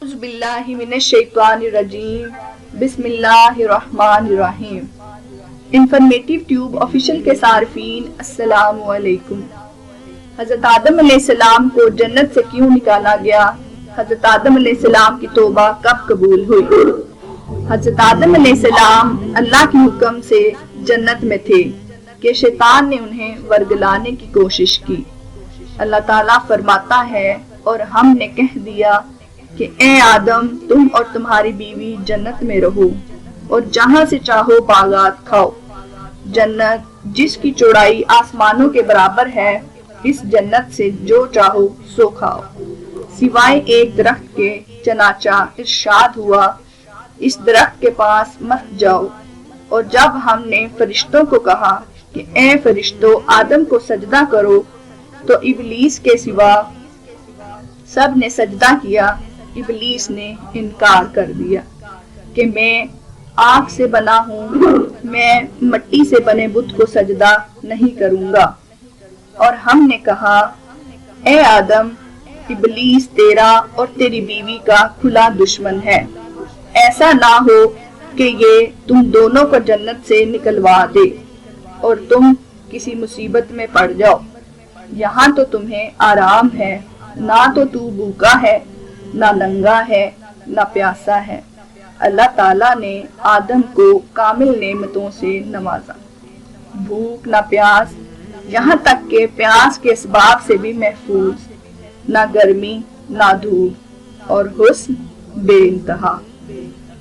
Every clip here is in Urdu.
اعوذ باللہ من الشیطان الرجیم بسم اللہ الرحمن الرحیم۔ انفارمیٹیو ٹیوب آفیشل کے صارفین السلام علیکم۔ حضرت آدم علیہ السلام کو جنت سے کیوں نکالا گیا؟ حضرت آدم علیہ السلام کی توبہ کب قبول ہوئی؟ حضرت آدم علیہ السلام اللہ کے حکم سے جنت میں تھے کہ شیطان نے انہیں ورگلانے کی کوشش کی۔ اللہ تعالیٰ فرماتا ہے اور ہم نے کہہ دیا کہ اے آدم تم اور تمہاری بیوی جنت میں رہو اور جہاں سے چاہو باغات کھاؤ۔ جنت جس کی چوڑائی آسمانوں کے برابر ہے، اس جنت سے جو چاہو سو کھاؤ، سوائے ایک درخت کے، چنانچہ ارشاد ہوا اس درخت کے پاس مت جاؤ۔ اور جب ہم نے فرشتوں کو کہا کہ اے فرشتوں آدم کو سجدہ کرو، تو ابلیس کے سوا سب نے سجدہ کیا۔ ابلیس نے انکار کر دیا کہ میں آگ سے بنا ہوں، میں مٹی سے بنے بت کو سجدہ نہیں کروں گا۔ اور ہم نے کہا اے آدم ابلیس تیرا اور تیری بیوی کا کھلا دشمن ہے، ایسا نہ ہو کہ یہ تم دونوں کو جنت سے نکلوا دے اور تم کسی مصیبت میں پڑ جاؤ۔ یہاں تو تمہیں آرام ہے، نہ تو بھوکا ہے، نہ ننگا ہے، نہ پیاسا ہے۔ اللہ تعالیٰ نے آدم کو کامل نعمتوں سے نوازا، بھوک نہ پیاس، یہاں تک کہ پیاس کے اسباب سے بھی محفوظ، نہ گرمی نہ دھوپ، اور حسن بے انتہا،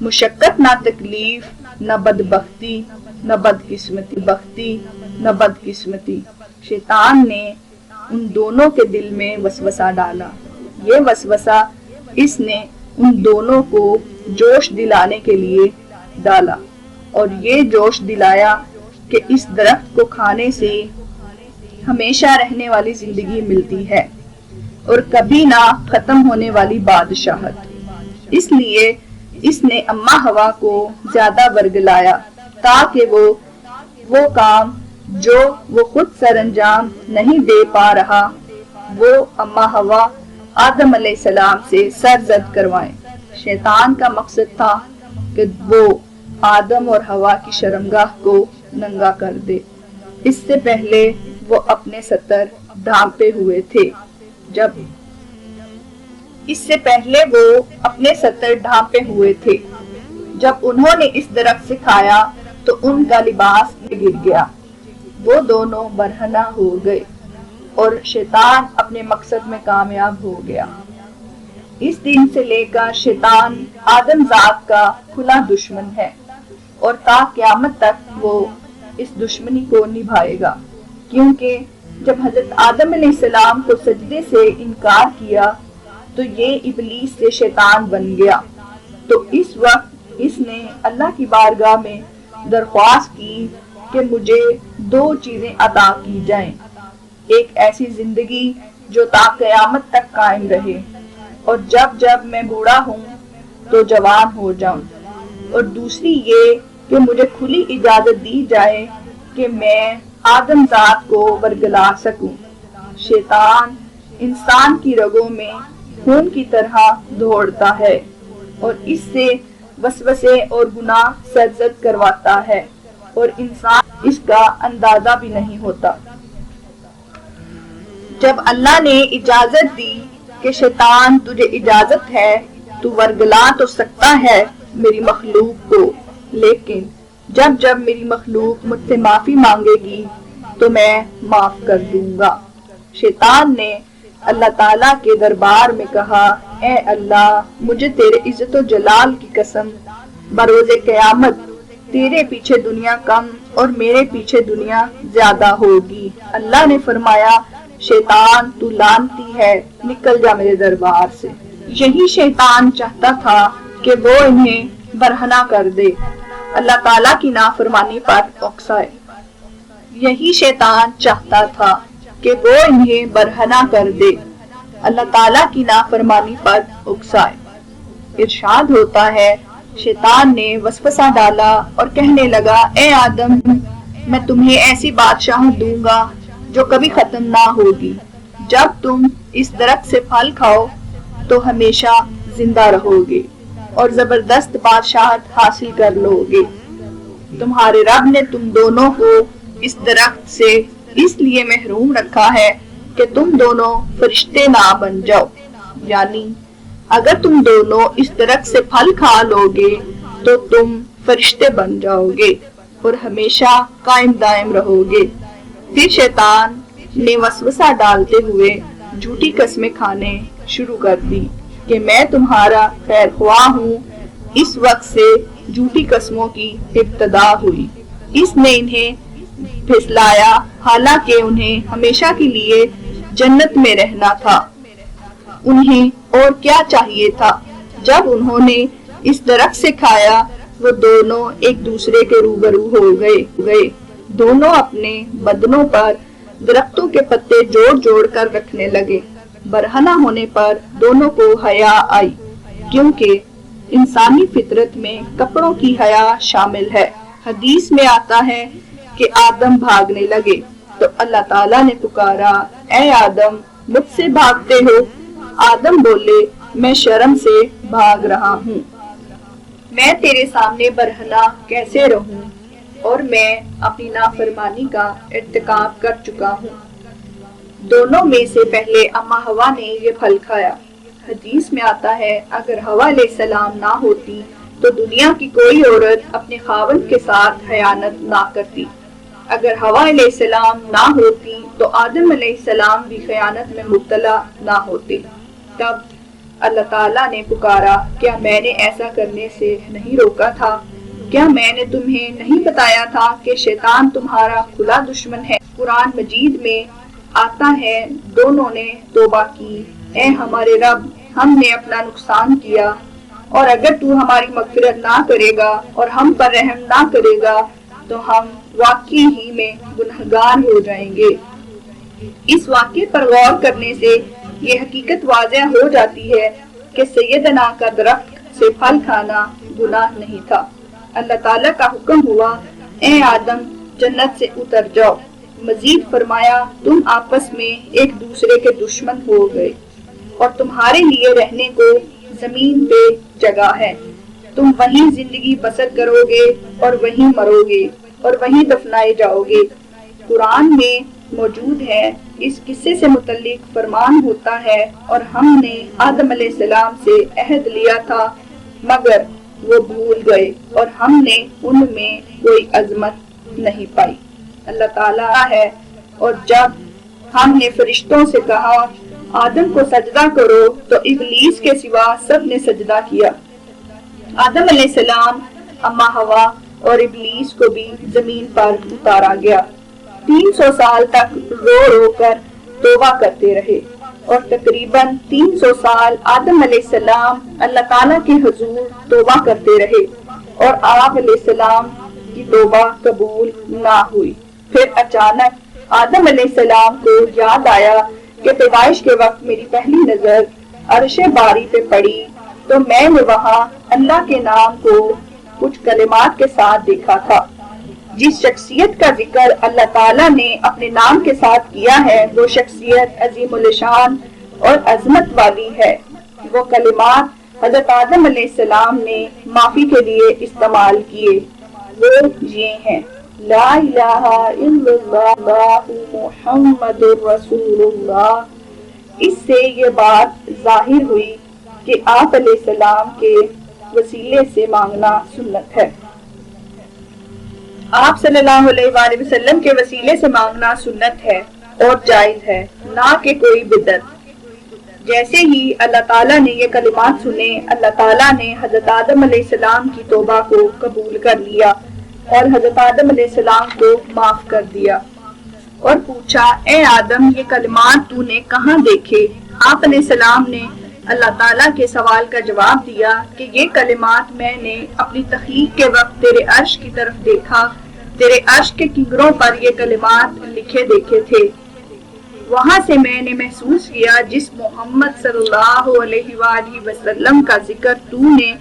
مشقت نہ تکلیف، نہ بدبختی نہ بدقسمتی، بختی نہ بدقسمتی۔ شیطان نے ان دونوں کے دل میں وسوسہ ڈالا۔ یہ وسوسہ اس نے ان دونوں کو جوش دلانے کے لیے ڈالا، اور یہ جوش دلایا کہ اس درخت کو کھانے سے ہمیشہ رہنے والی زندگی ملتی ہے اور کبھی نہ ختم ہونے والی بادشاہت۔ اس لیے اس نے اماں ہوا کو زیادہ ورگلایا تاکہ وہ کام جو وہ خود سر انجام نہیں دے پا رہا، وہ اماں ہوا آدم علیہ السلام سے سرزد کروائیں۔ شیطان کا مقصد تھا کہ وہ آدم اور ہوا کی شرمگاہ کو ننگا کر دے۔ اس سے پہلے وہ اپنے ستر ڈھانپے ہوئے تھے۔ جب انہوں نے اس درخت سے کھایا تو ان کا لباس گر گیا، وہ دونوں برہنہ ہو گئے اور شیطان اپنے مقصد میں کامیاب ہو گیا۔ اس دن سے لے کر شیطان آدم ذات کا کھلا دشمن ہے اور تا قیامت تک وہ اس دشمنی کو نبھائے گا، کیونکہ جب حضرت آدم علیہ السلام کو سجدے سے انکار کیا تو یہ ابلیس سے شیطان بن گیا۔ تو اس وقت اس نے اللہ کی بارگاہ میں درخواست کی کہ مجھے دو چیزیں عطا کی جائیں، ایک ایسی زندگی جو تا قیامت تک قائم رہے اور جب میں بوڑھا ہوں تو جوان ہو جاؤں، اور دوسری یہ کہ مجھے کھلی اجازت دی جائے کہ میں آدم ذات کو ورگلا سکوں۔ شیطان انسان کی رگوں میں خون کی طرح دوڑتا ہے اور اس سے وسوسے اور گناہ سرزد کرواتا ہے، اور انسان اس کا اندازہ بھی نہیں ہوتا۔ جب اللہ نے اجازت دی کہ شیطان تجھے اجازت ہے، تو ورگلا تو سکتا ہے میری مخلوق کو، لیکن جب میری مخلوق مجھ سے معافی مانگے گی تو میں معاف کر دوں گا۔ شیطان نے اللہ تعالیٰ کے دربار میں کہا اے اللہ مجھے تیرے عزت و جلال کی قسم، بروز قیامت تیرے پیچھے دنیا کم اور میرے پیچھے دنیا زیادہ ہوگی۔ اللہ نے فرمایا شیطان تو لعنتی ہے، نکل جا میرے دربار سے۔ یہی شیطان چاہتا تھا کہ وہ انہیں برہنہ کر دے، اللہ تعالیٰ کی نافرمانی پر اکسائے۔ یہی شیطان چاہتا تھا کہ وہ انہیں برہنہ کر دے، اللہ تعالیٰ کی نافرمانی پر اکسائے۔ ارشاد ہوتا ہے شیطان نے وسوسہ ڈالا اور کہنے لگا اے آدم میں تمہیں ایسی بادشاہت دوں گا جو کبھی ختم نہ ہوگی، جب تم اس درخت سے پھل کھاؤ تو ہمیشہ زندہ رہو گے اور زبردست بادشاہت حاصل کر لو گے۔ تمہارے رب نے تم دونوں کو اس درخت سے اس لیے محروم رکھا ہے کہ تم دونوں فرشتے نہ بن جاؤ، یعنی اگر تم دونوں اس درخت سے پھل کھا لو گے تو تم فرشتے بن جاؤ گے اور ہمیشہ قائم دائم رہو گے۔ پھر شیطان نے وسوسہ ڈالتے ہوئے جھوٹی قسمیں کھانے شروع کر دی کہ میں تمہارا خیر خواہ ہوں۔ اس وقت سے جھوٹی قسموں کی ابتدا ہوئی۔ اس نے انہیں پھسلایا، حالانکہ انہیں ہمیشہ کے لیے جنت میں رہنا تھا۔ انہیں اور کیا چاہیے تھا؟ جب انہوں نے اس درخت سے کھایا وہ دونوں ایک دوسرے کے روبرو ہو گئے۔ دونوں اپنے بدنوں پر درختوں کے پتے جوڑ جوڑ کر رکھنے لگے۔ برہنہ ہونے پر دونوں کو حیا آئی، کیونکہ انسانی فطرت میں کپڑوں کی حیا شامل ہے۔ حدیث میں آتا ہے کہ آدم بھاگنے لگے تو اللہ تعالیٰ نے پکارا، اے آدم مجھ سے بھاگتے ہو؟ آدم بولے، میں شرم سے بھاگ رہا ہوں، میں تیرے سامنے برہنہ کیسے رہوں اور میں اپنی نافرمانی کا ارتکاب کر چکا ہوں۔ دونوں میں سے پہلے اما ہوا نے یہ پھل کھایا۔ حدیث میں آتا ہے اگر ہوا علیہ السلام نہ ہوتی تو دنیا کی کوئی عورت اپنے خاوند کے ساتھ خیانت نہ کرتی۔ اگر ہوا علیہ السلام نہ ہوتی تو آدم علیہ السلام بھی خیانت میں مبتلا نہ ہوتے۔ تب اللہ تعالیٰ نے پکارا، کیا میں نے ایسا کرنے سے نہیں روکا تھا؟ کیا میں نے تمہیں نہیں بتایا تھا کہ شیطان تمہارا کھلا دشمن ہے؟ قرآن مجید میں آتا ہے دونوں نے توبہ کی، اے ہمارے رب ہم نے اپنا نقصان کیا، اور اگر تو ہماری مغفرت نہ کرے گا اور ہم پر رحم نہ کرے گا تو ہم واقعی ہی میں گنہگار ہو جائیں گے۔ اس واقعے پر غور کرنے سے یہ حقیقت واضح ہو جاتی ہے کہ سیدنا کا درخت سے پھل کھانا گناہ نہیں تھا۔ اللہ تعالیٰ کا حکم ہوا، اے آدم جنت سے اتر جاؤ۔ مزید فرمایا، تم آپس میں ایک دوسرے کے دشمن ہو گئے اور تمہارے لیے رہنے کو زمین پہ جگہ ہے، تم وہیں زندگی بسر کرو گے اور وہیں مرو گے اور وہیں دفنائے جاؤ گے۔ قرآن میں موجود ہے، اس قصے سے متعلق فرمان ہوتا ہے، اور ہم نے آدم علیہ السلام سے عہد لیا تھا مگر وہ بھول گئے اور ہم نے ان میں کوئی عظمت نہیں پائی۔ اللہ تعالیٰ ہے، اور جب ہم نے فرشتوں سے کہا آدم کو سجدہ کرو تو ابلیس کے سوا سب نے سجدہ کیا۔ آدم علیہ السلام، اما ہوا اور ابلیس کو بھی زمین پر اتارا گیا۔ 300 سال تک رو رو کر توبہ کرتے رہے، اور تقریباً 300 سال آدم علیہ السلام اللہ تعالیٰ کے حضور توبہ کرتے رہے اور آپ علیہ السلام کی توبہ قبول نہ ہوئی۔ پھر اچانک آدم علیہ السلام کو یاد آیا کہ پیدائش کے وقت میری پہلی نظر عرش باری پہ پڑی تو میں نے وہاں اللہ کے نام کو کچھ کلمات کے ساتھ دیکھا تھا۔ جس شخصیت کا ذکر اللہ تعالیٰ نے اپنے نام کے ساتھ کیا ہے وہ شخصیت عظیم الشان اور عظمت والی ہے۔ وہ کلمات حضرت آدم علیہ السلام نے معافی کے لیے استعمال کیے، وہ یہ ہیں، لا الہ الا اللہ محمد رسول اللہ۔ اس سے یہ بات ظاہر ہوئی کہ آپ علیہ السلام کے وسیلے سے مانگنا سنت ہے۔ آپ صلی اللہ علیہ وآلہ وسلم کے وسیلے سے مانگنا سنت ہے اور جائز ہے، نہ کہ کوئی بدعت۔ جیسے ہی اللہ تعالیٰ نے یہ کلمات سنے، اللہ تعالیٰ نے حضرت آدم علیہ السلام کی توبہ کو قبول کر لیا اور حضرت آدم علیہ السلام کو معاف کر دیا، اور پوچھا، اے آدم یہ کلمات تو نے کہاں دیکھے؟ آپ علیہ السلام نے اللہ تعالیٰ کے سوال کا جواب دیا کہ یہ کلمات میں نے اپنی تخلیق کے وقت تیرے عرش کی طرف دیکھا، تیرے عرش کے کنگروں پر یہ کلمات لکھے دیکھے تھے۔ وہاں سے میں نے محسوس کیا جس محمد صلی اللہ علیہ وآلہ وسلم کا ذکر تو نے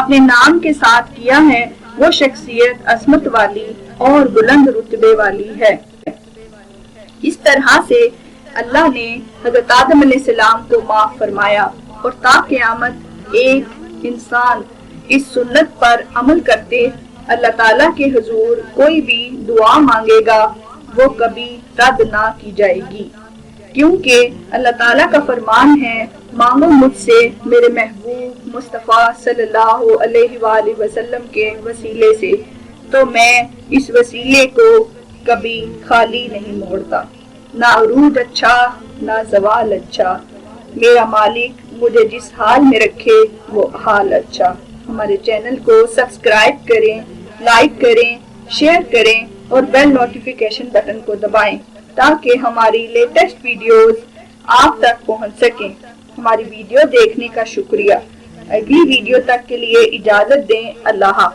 اپنے نام کے ساتھ کیا ہے وہ شخصیت عظمت والی اور بلند رتبے والی ہے۔ اس طرح سے اللہ نے حضرت آدم علیہ السلام کو معاف فرمایا اور تا قیامت ایک انسان اس سنت پر عمل کرتے اللہ تعالیٰ کے حضور کوئی بھی دعا مانگے گا وہ کبھی رد نہ کی جائے گی، کیونکہ اللہ تعالیٰ کا فرمان ہے مانگو مجھ سے میرے محبوب مصطفیٰ صلی اللہ علیہ وآلہ وسلم کے وسیلے سے، تو میں اس وسیلے کو کبھی خالی نہیں موڑتا، نہ عروج اچھا نہ زوال اچھا، میرا مالک مجھے جس حال میں رکھے وہ حال اچھا۔ ہمارے چینل کو سبسکرائب کریں، لائک کریں، شیئر کریں اور بیل نوٹیفیکیشن بٹن کو دبائیں تاکہ ہماری لیٹسٹ ویڈیوز آپ تک پہنچ سکیں۔ ہماری ویڈیو دیکھنے کا شکریہ۔ اگلی ویڈیو تک کے لیے اجازت دیں۔ اللہ حافظ۔